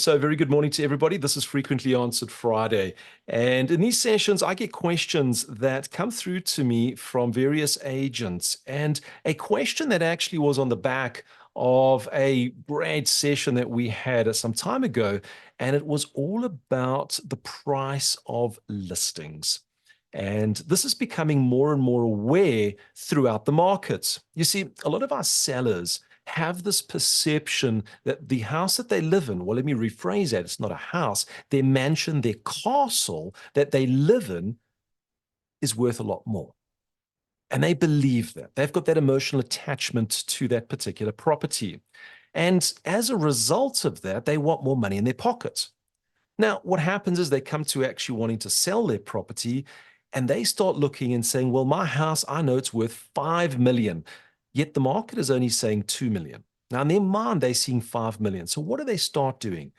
So very good morning to everybody. This is Frequently Answered Friday. And in these sessions, I get questions that come through to me from various agents. And a question that actually was on the back of a great session that we had some time ago. And it was all about the price of listings. And this is becoming more and more aware throughout the markets. You see, a lot of our sellers have this perception that the house that they live in, well, let me rephrase that, it's not a house, their mansion, their castle that they live in is worth a lot more. And they believe that. They've got that emotional attachment to that particular property. And as a result of that, they want more money in their pockets. Now, what happens is they come to actually wanting to sell their property and they start looking and saying, well, my house, I know it's worth 5 million. Yet the market is only saying 2 million. Now, in their mind, they're seeing 5 million. So what do they start doing?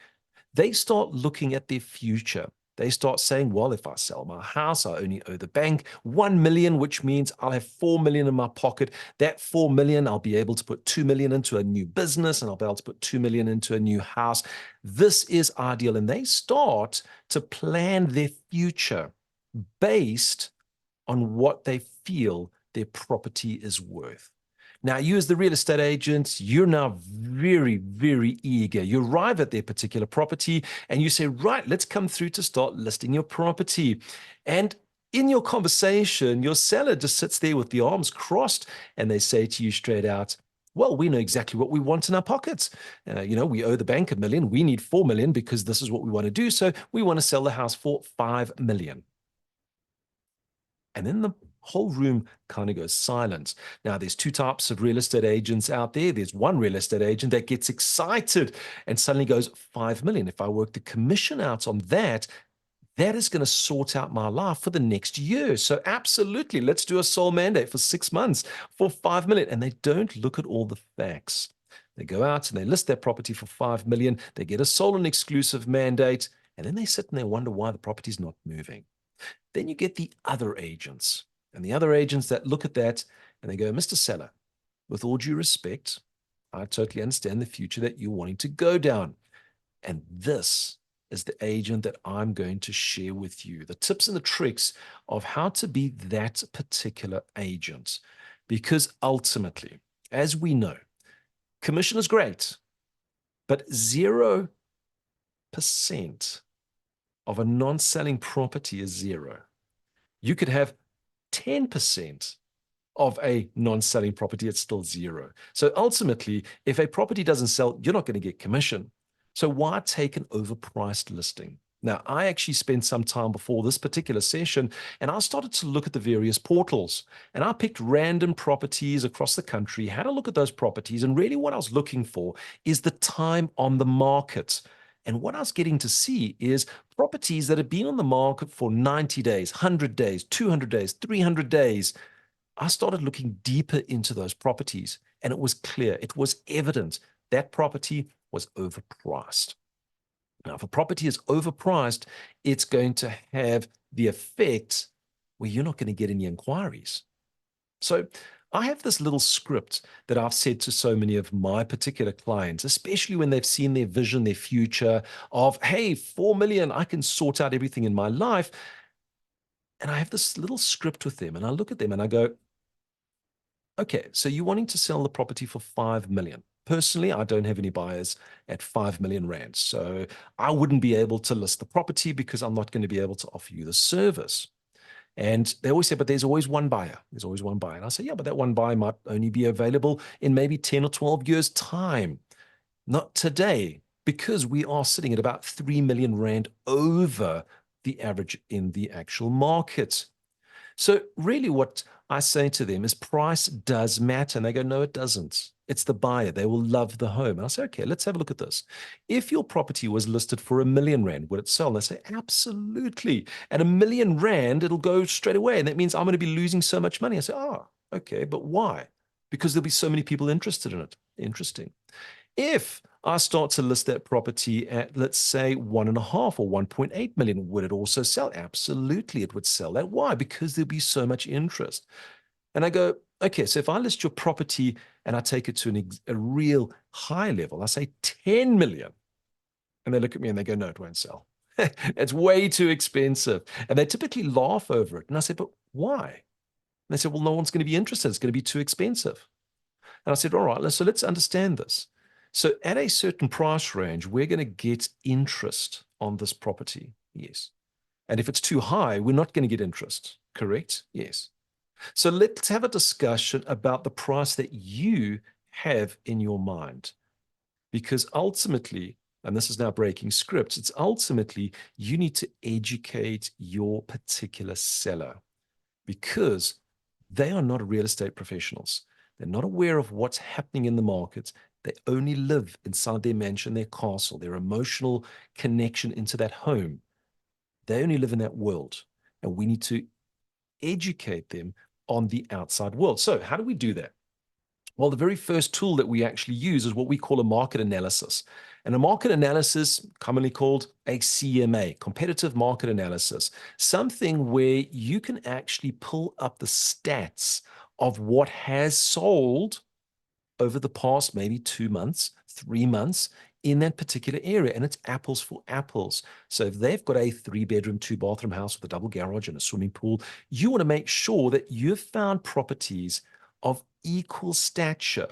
They start looking at their future. They start saying, well, if I sell my house, I only owe the bank 1 million, which means I'll have 4 million in my pocket. That 4 million, I'll be able to put 2 million into a new business and I'll be able to put 2 million into a new house. This is ideal. And they start to plan their future based on what they feel their property is worth. Now, you as the real estate agent, you're now very, very eager. You arrive at their particular property and you say, right, let's come through to start listing your property. And in your conversation, your seller just sits there with the arms crossed and they say to you straight out, well, we know exactly what we want in our pockets. We owe the bank 1 million. We need 4 million because this is what we want to do. So we want to sell the house for 5 million. And then the whole room kind of goes silent. Now, there's two types of real estate agents out there. There's one real estate agent that gets excited and suddenly goes, 5 million. If I work the commission out on that, that is going to sort out my life for the next year. So absolutely, let's do a sole mandate for 6 months for 5 million. And they don't look at all the facts. They go out and they list their property for 5 million. They get a sole and exclusive mandate. And then they sit and they wonder why the property's not moving. Then you get the other agents, and the other agents that look at that and they go, Mr. Seller, with all due respect, I totally understand the future that you're wanting to go down. And this is the agent that I'm going to share with you, the tips and the tricks of how to be that particular agent. Because ultimately, as we know, commission is great, but 0% of a non-selling property is zero. You could have 10% of a non-selling property, it's still zero. So ultimately, if a property doesn't sell, you're not going to get commission. So why take an overpriced listing? Now, I actually spent some time before this particular session, and I started to look at the various portals, and I picked random properties across the country, had a look at those properties, and really what I was looking for is the time on the market. And what I was getting to see is properties that have been on the market for 90 days, 100 days, 200 days, 300 days. I started looking deeper into those properties, and it was clear, it was evident that property was overpriced. Now, if a property is overpriced, it's going to have the effect where you're not going to get any inquiries. So I have this little script that I've said to so many of my particular clients, especially when they've seen their vision, their future of, hey, 4 million, I can sort out everything in my life. And I have this little script with them and I look at them and I go, okay, so you're wanting to sell the property for 5 million. Personally, I don't have any buyers at 5 million rand. So I wouldn't be able to list the property because I'm not going to be able to offer you the service. And they always say, but there's always one buyer. There's always one buyer. And I say, yeah, but that one buyer might only be available in maybe 10 or 12 years' time. Not today, because we are sitting at about 3 million rand over the average in the actual market. So really what I say to them is price does matter. And they go, no, it doesn't. It's the buyer. They will love the home. And I say, okay, let's have a look at this. If your property was listed for 1 million rand, would it sell? And they say, absolutely. At 1 million rand, it'll go straight away. And that means I'm going to be losing so much money. I say, oh, okay, but why? Because there'll be so many people interested in it. Interesting. If I start to list that property at, let's say, 1.5 or 1.8 million, would it also sell? Absolutely, it would sell that. Why? Because there'll be so much interest. And I go, okay, so if I list your property and I take it to a real high level, I say 10 million, And they look at me and they go, no, it won't sell. It's way too expensive. And they typically laugh over it. And I said, but why? And they said, well, no one's going to be interested. It's going to be too expensive. And I said, all right, so let's understand this. So at a certain price range, we're going to get interest on this property. Yes. And if it's too high, we're not going to get interest. Correct? Yes. So let's have a discussion about the price that you have in your mind. Because ultimately, and this is now breaking scripts, it's ultimately you need to educate your particular seller because they are not real estate professionals. They're not aware of what's happening in the market. They only live inside their mansion, their castle, their emotional connection into that home. They only live in that world. And we need to educate them on the outside world. So how do we do that? Well, the very first tool that we actually use is what we call a market analysis. And a market analysis, commonly called a CMA, competitive market analysis, something where you can actually pull up the stats of what has sold over the past maybe 2 months, 3 months in that particular area. And it's apples for apples. So if they've got a 3-bedroom, 2-bathroom house with a double garage and a swimming pool, you want to make sure that you've found properties of equal stature,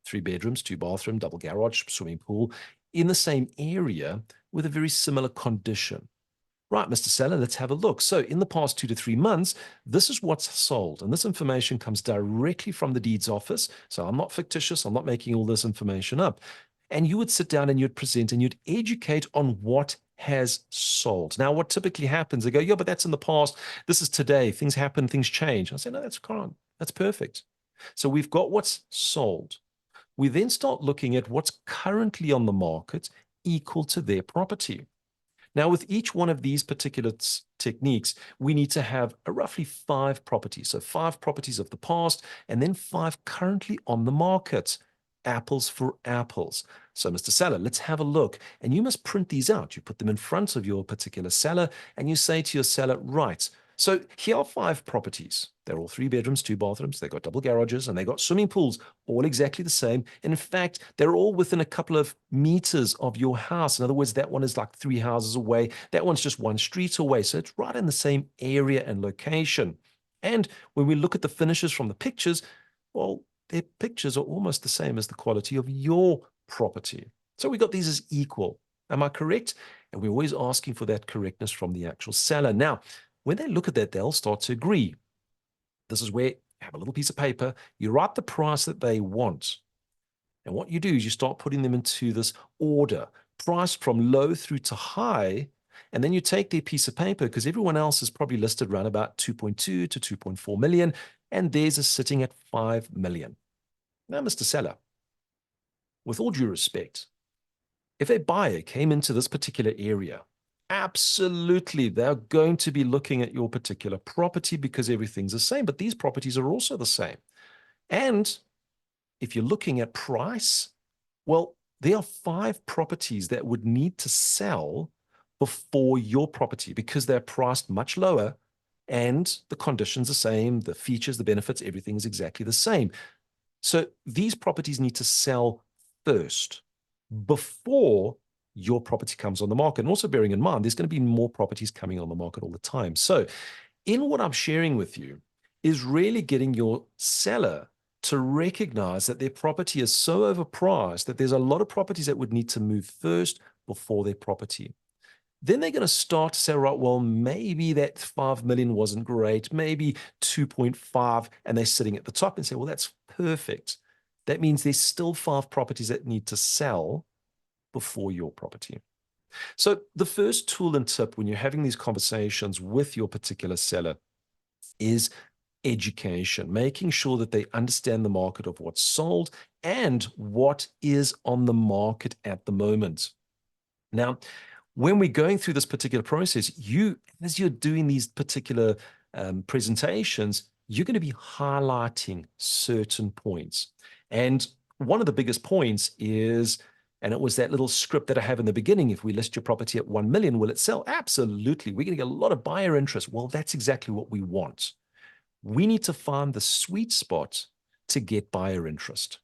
3 bedrooms, 2-bathroom, double garage, swimming pool, in the same area with a very similar condition. Right, Mr. Seller, let's have a look. So in the past 2 to 3 months, this is what's sold. And this information comes directly from the deeds office. So I'm not fictitious. I'm not making all this information up. And you would sit down and you'd present and you'd educate on what has sold. Now, what typically happens, they go, yeah, but that's in the past. This is today. Things happen, things change. I say, no, that's current. That's perfect. So we've got what's sold. We then start looking at what's currently on the market equal to their property. Now, with each one of these particular techniques, we need to have a roughly 5 properties. So 5 properties of the past and then 5 currently on the market. Apples for apples. So, Mr. Seller, let's have a look. And you must print these out. You put them in front of your particular seller and you say to your seller, right, so here are 5 properties. They're all 3 bedrooms, 2 bathrooms. They've got double garages and they've got swimming pools, all exactly the same. And in fact, they're all within a couple of meters of your house. In other words, that one is like 3 houses away. That one's just 1 street away. So it's right in the same area and location. And when we look at the finishes from the pictures, well, their pictures are almost the same as the quality of your property. So we got these as equal. Am I correct? And we're always asking for that correctness from the actual seller. Now, when they look at that, they'll start to agree. This is where you have a little piece of paper, you write the price that they want. And what you do is you start putting them into this order, price from low through to high. And then you take their piece of paper because everyone else is probably listed around about 2.2 to 2.4 million. And theirs is sitting at 5 million. Now, Mr. Seller, with all due respect, if a buyer came into this particular area, absolutely, they're going to be looking at your particular property because everything's the same, but these properties are also the same. And if you're looking at price, well, there are 5 properties that would need to sell before your property because they're priced much lower and the conditions the same, the features, the benefits, everything is exactly the same. So these properties need to sell first before your property comes on the market. And also bearing in mind, there's going to be more properties coming on the market all the time. So in what I'm sharing with you is really getting your seller to recognize that their property is so overpriced that there's a lot of properties that would need to move first before their property. Then they're going to start to say, right, well, maybe that 5 million wasn't great, maybe 2.5, and they're sitting at the top and say, well, that's perfect. That means there's still 5 properties that need to sell before your property. So the first tool and tip when you're having these conversations with your particular seller is education, making sure that they understand the market of what's sold and what is on the market at the moment. Now, when we're going through this particular process, as you're doing these particular presentations, you're going to be highlighting certain points. And one of the biggest points is, and it was that little script that I have in the beginning, if we list your property at 1 million, will it sell? Absolutely. We're going to get a lot of buyer interest. Well, that's exactly what we want. We need to find the sweet spot to get buyer interest.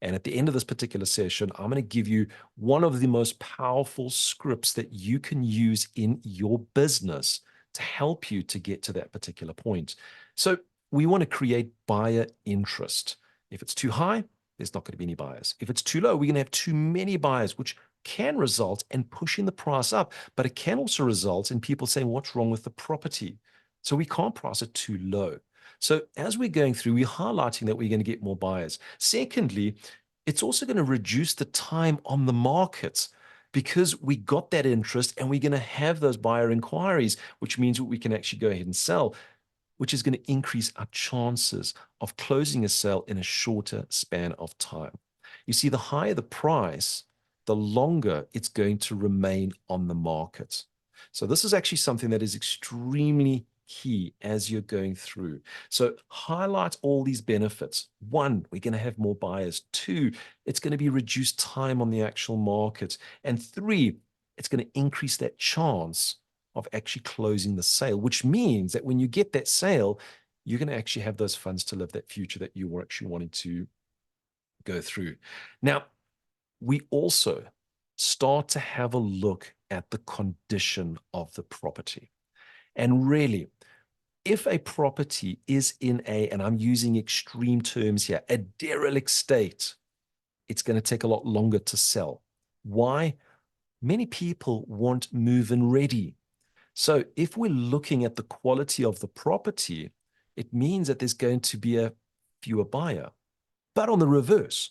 And at the end of this particular session, I'm going to give you one of the most powerful scripts that you can use in your business to help you to get to that particular point. So we want to create buyer interest. If it's too high, there's not going to be any buyers. If it's too low, we're going to have too many buyers, which can result in pushing the price up, but it can also result in people saying, what's wrong with the property? So we can't price it too low. So as we're going through, we're highlighting that we're going to get more buyers. Secondly, it's also going to reduce the time on the market because we got that interest and we're going to have those buyer inquiries, which means we can actually go ahead and sell, which is going to increase our chances of closing a sale in a shorter span of time. You see, the higher the price, the longer it's going to remain on the market. So this is actually something that is extremely key as you're going through. So highlight all these benefits. One, we're going to have more buyers. Two, it's going to be reduced time on the actual market. And three, it's going to increase that chance of actually closing the sale, which means that when you get that sale, you're going to actually have those funds to live that future that you were actually wanting to go through. Now, we also start to have a look at the condition of the property. And really, if a property is in and I'm using extreme terms here, a derelict state, it's going to take a lot longer to sell. Why? Many people want move-in ready. So if we're looking at the quality of the property, it means that there's going to be a fewer buyer. But on the reverse,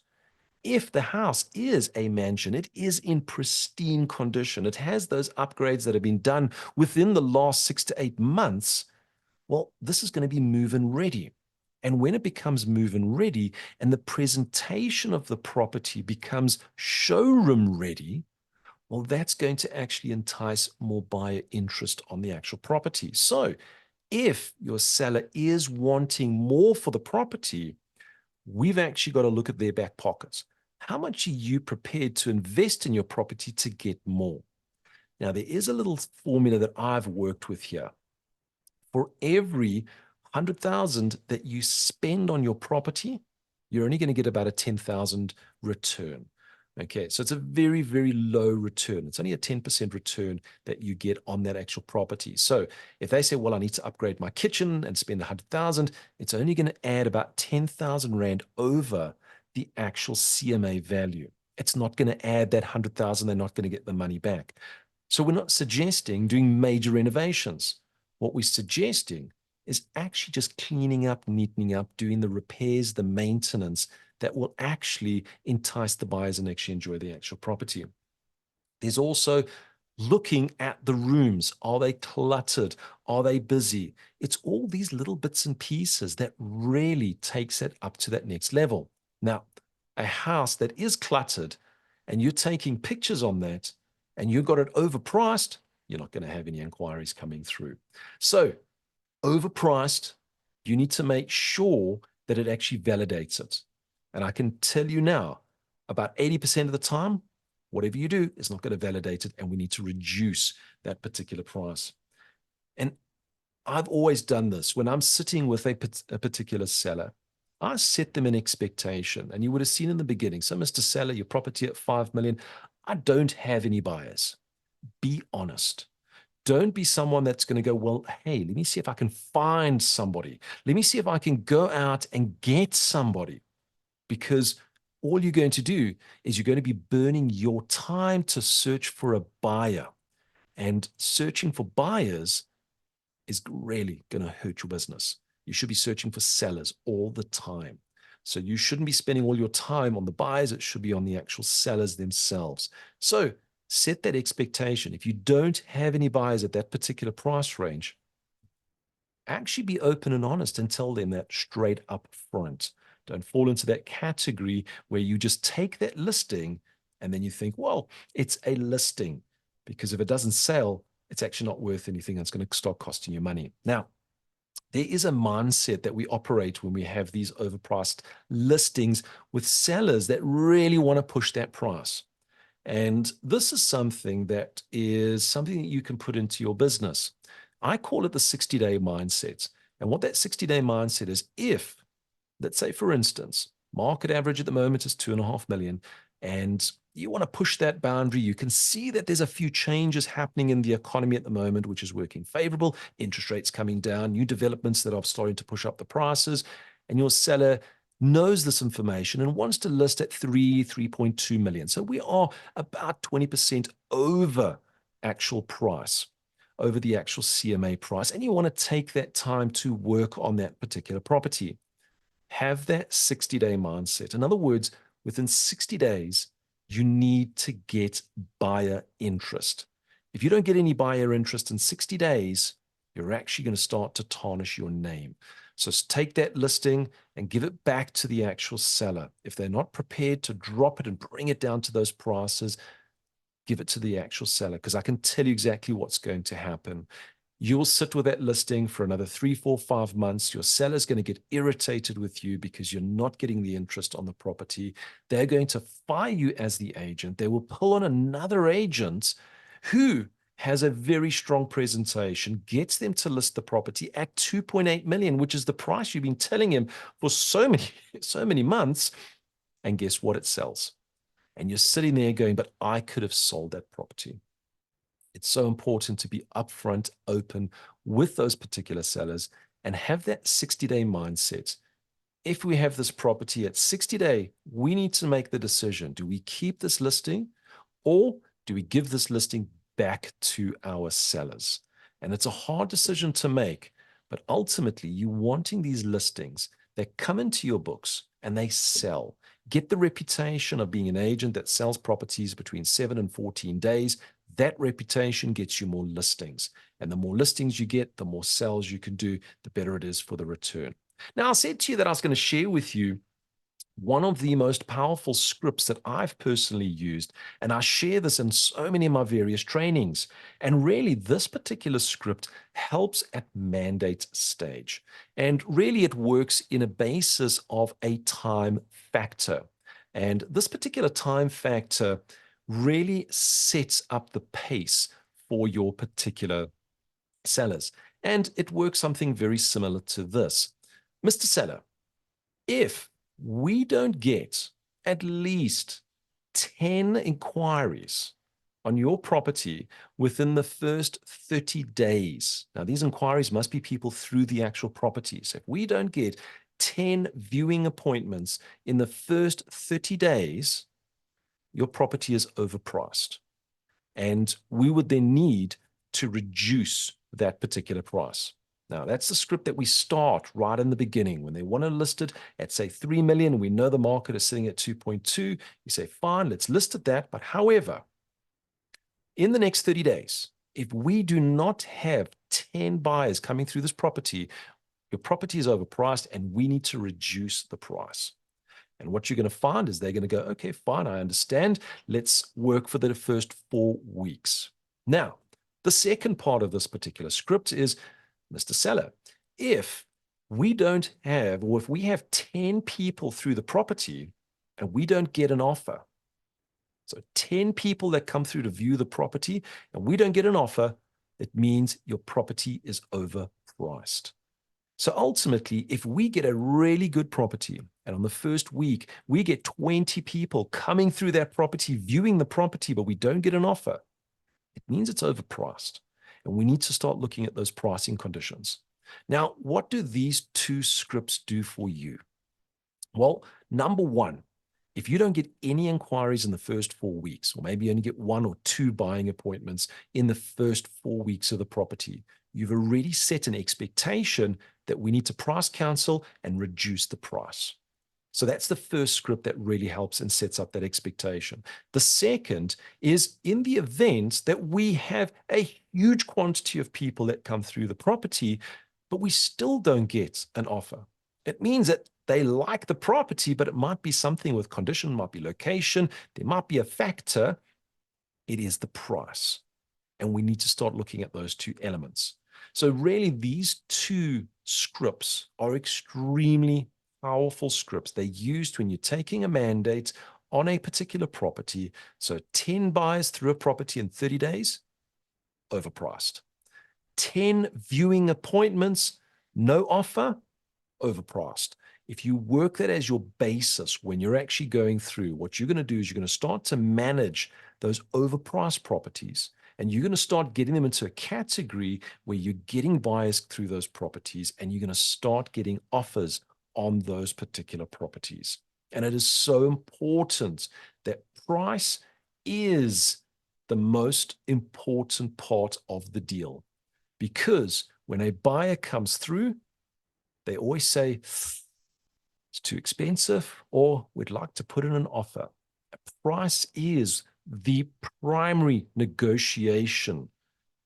if the house is a mansion, it is in pristine condition, it has those upgrades that have been done within the last 6 to 8 months, well, this is going to be move-in ready. And when it becomes move-in ready and the presentation of the property becomes showroom ready, well, that's going to actually entice more buyer interest on the actual property. So if your seller is wanting more for the property, we've actually got to look at their back pockets. How much are you prepared to invest in your property to get more? Now, there is a little formula that I've worked with here. For every 100,000 that you spend on your property, you're only going to get about a 10,000 return. Okay, so it's a very, very low return. It's only a 10% return that you get on that actual property. So if they say, well, I need to upgrade my kitchen and spend 100,000, it's only going to add about 10,000 Rand over the actual CMA value. It's not going to add that 100,000. They're not going to get the money back. So we're not suggesting doing major renovations. What we're suggesting is actually just cleaning up, neatening up, doing the repairs, the maintenance that will actually entice the buyers and actually enjoy the actual property. There's also looking at the rooms. Are they cluttered? Are they busy? It's all these little bits and pieces that really takes it up to that next level. Now, a house that is cluttered and you're taking pictures on that and you got it overpriced, you're not going to have any inquiries coming through. So overpriced, you need to make sure that it actually validates it. And I can tell you now, about 80% of the time, whatever you do is not going to validate it, and we need to reduce that particular price. And I've always done this. When I'm sitting with a particular seller, I set them an expectation. And you would have seen in the beginning, so Mr. Seller, your property at 5 million, I don't have any buyers. Be honest. Don't be someone that's going to go, well, hey, let me see if I can find somebody. Let me see if I can go out and get somebody. Because all you're going to do is you're going to be burning your time to search for a buyer. And searching for buyers is really going to hurt your business. You should be searching for sellers all the time. So you shouldn't be spending all your time on the buyers. It should be on the actual sellers themselves. So set that expectation. If you don't have any buyers at that particular price range, actually be open and honest and tell them that straight up front. Don't fall into that category where you just take that listing and then you think, well, it's a listing, because if it doesn't sell, it's actually not worth anything. It's going to start costing you money. Now, there is a mindset that we operate when we have these overpriced listings with sellers that really want to push that price. And this is something that you can put into your business. I call it the 60-day mindset. And what that 60-day mindset is, if, let's say, for instance, Market average at the moment is 2.5 million. And you want to push that boundary. You can see that there's a few changes happening in the economy at the moment, which is working favorable. Interest rates coming down, new developments that are starting to push up the prices. And your seller knows this information and wants to list at 3.2 million. So we are about 20% over actual price, over the actual CMA price. And you want to take that time to work on that particular property. Have that 60-day mindset. In other words, within 60 days, you need to get buyer interest. If you don't get any buyer interest in 60 days, you're actually going to start to tarnish your name. So take that listing and give it back to the actual seller. If they're not prepared to drop it and bring it down to those prices, give it to the actual seller, because I can tell you exactly what's going to happen. You'll sit with that listing for another 3, 4, 5 months. Your seller's going to get irritated with you because you're not getting the interest on the property. They're going to fire you as the agent. They will pull on another agent who has a very strong presentation, gets them to list the property at 2.8 million, which is the price you've been telling him for so many months. And guess what? It sells. And you're sitting there going, but I could have sold that property. It's so important to be upfront, open with those particular sellers and have that 60-day mindset. If we have this property at 60-day, we need to make the decision. Do we keep this listing or do we give this listing back to our sellers? And it's a hard decision to make, but ultimately you're wanting these listings that come into your books and they sell. Get the reputation of being an agent that sells properties between 7 and 14 days. That reputation gets you more listings. And the more listings you get, the more sales you can do, the better it is for the return. Now, I said to you that I was going to share with you one of the most powerful scripts that I've personally used, and I share this in so many of my various trainings. And really, this particular script helps at mandate stage. And really, it works in a basis of a time factor. And this particular time factor really sets up the pace for your particular sellers. And it works something very similar to this. Mr. Seller, if we don't get at least 10 inquiries on your property within the first 30 days. Now, these inquiries must be people through the actual property. So if we don't get 10 viewing appointments in the first 30 days, your property is overpriced. And we would then need to reduce that particular price. Now, that's the script that we start right in the beginning. When they want to list it at, say, 3 million, we know the market is sitting at 2.2. You say, fine, let's list it that. But however, in the next 30 days, if we do not have 10 buyers coming through this property, your property is overpriced and we need to reduce the price. And what you're going to find is they're going to go, okay, fine, I understand. Let's work for the first 4 weeks. Now, the second part of this particular script is, Mr. Seller, if we don't have, or if we have 10 people through the property and we don't get an offer, so 10 people that come through to view the property and we don't get an offer, it means your property is overpriced. So ultimately, if we get a really good property and on the first week, we get 20 people coming through that property, viewing the property, but we don't get an offer, it means it's overpriced. And we need to start looking at those pricing conditions. Now, what do these two scripts do for you? Well, number one, if you don't get any inquiries in the first 4 weeks, or maybe you only get 1 or 2 buying appointments in the first 4 weeks of the property, you've already set an expectation that we need to price counsel and reduce the price. So that's the first script that really helps and sets up that expectation. The second is in the event that we have a huge quantity of people that come through the property, but we still don't get an offer. It means that they like the property, but it might be something with condition, might be location, there might be a factor. It is the price. And we need to start looking at those two elements. So really, these two scripts are extremely powerful scripts. They're used when you're taking a mandate on a particular property. So 10 buyers through a property in 30 days, overpriced. 10 viewing appointments, no offer, overpriced. if you work that as your basis when you're actually going through, what you're going to do is you're going to start to manage those overpriced properties. And you're going to start getting them into a category where you're getting buyers through those properties, and you're going to start getting offers on those particular properties. And it is so important that price is the most important part of the deal, because when a buyer comes through, they always say, it's too expensive, or we'd like to put in an offer. Price is the primary negotiation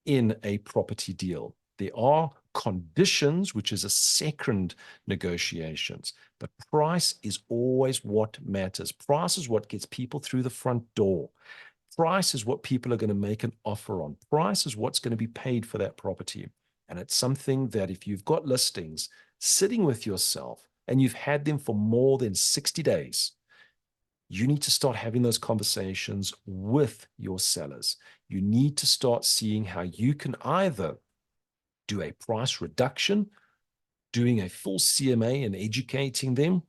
in a property deal. There are conditions, which is a second negotiations, but price is always what matters. Price is what gets people through the front door. Price is what people are going to make an offer on. Price is what's going to be paid for that property. And it's something that if you've got listings sitting with yourself and you've had them for more than 60 days, you need to start having those conversations with your sellers. You need to start seeing how you can either do a price reduction, doing a full CMA and educating them,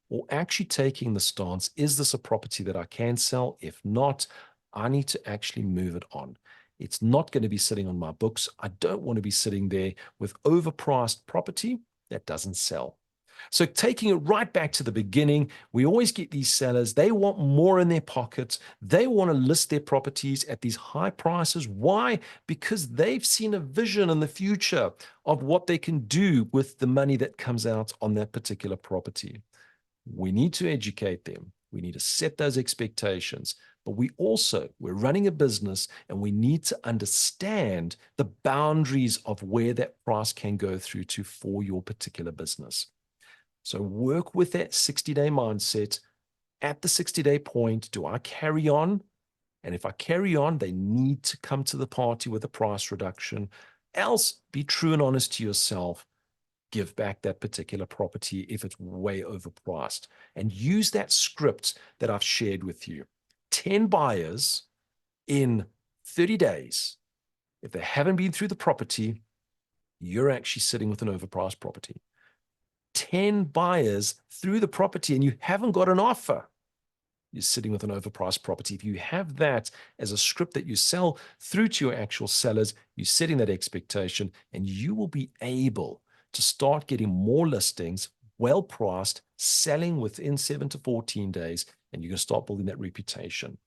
or actually taking the stance, is this a property that I can sell? If not, I need to actually move it on. It's not going to be sitting on my books. I don't want to be sitting there with overpriced property that doesn't sell. So taking it right back to the beginning, we always get these sellers, they want more in their pockets. They want to list their properties at these high prices. Why? Because they've seen a vision in the future of what they can do with the money that comes out on that particular property. We need to educate them. We need to set those expectations. But we're running a business, and we need to understand the boundaries of where that price can go through to for your particular business. So work with that 60-day mindset. At the 60-day point, do I carry on? And if I carry on, they need to come to the party with a price reduction. Else, be true and honest to yourself. Give back that particular property if it's way overpriced. And use that script that I've shared with you. 10 buyers in 30 days. If they haven't been through the property, you're actually sitting with an overpriced property. 10 buyers through the property and you haven't got an offer, you're sitting with an overpriced property. If you have that as a script that you sell through to your actual sellers, you're setting that expectation, and you will be able to start getting more listings, well priced, selling within 7 to 14 days, and you're going to start building that reputation.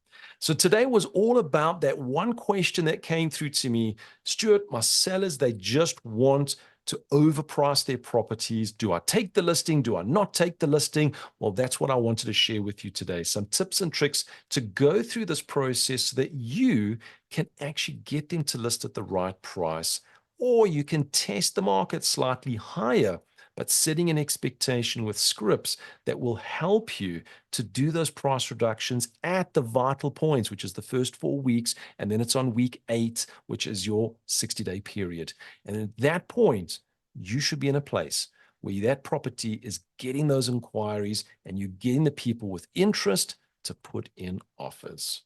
So today was all about that one question that came through to me. Stuart, my sellers, they just want to overprice their properties. Do I take the listing? Do I not take the listing? Well, that's what I wanted to share with you today. Some tips and tricks to go through this process so that you can actually get them to list at the right price, or you can test the market slightly higher, but setting an expectation with scripts that will help you to do those price reductions at the vital points, which is the first 4 weeks, and then it's on week 8, which is your 60-day period. And at that point, you should be in a place where that property is getting those inquiries and you're getting the people with interest to put in offers.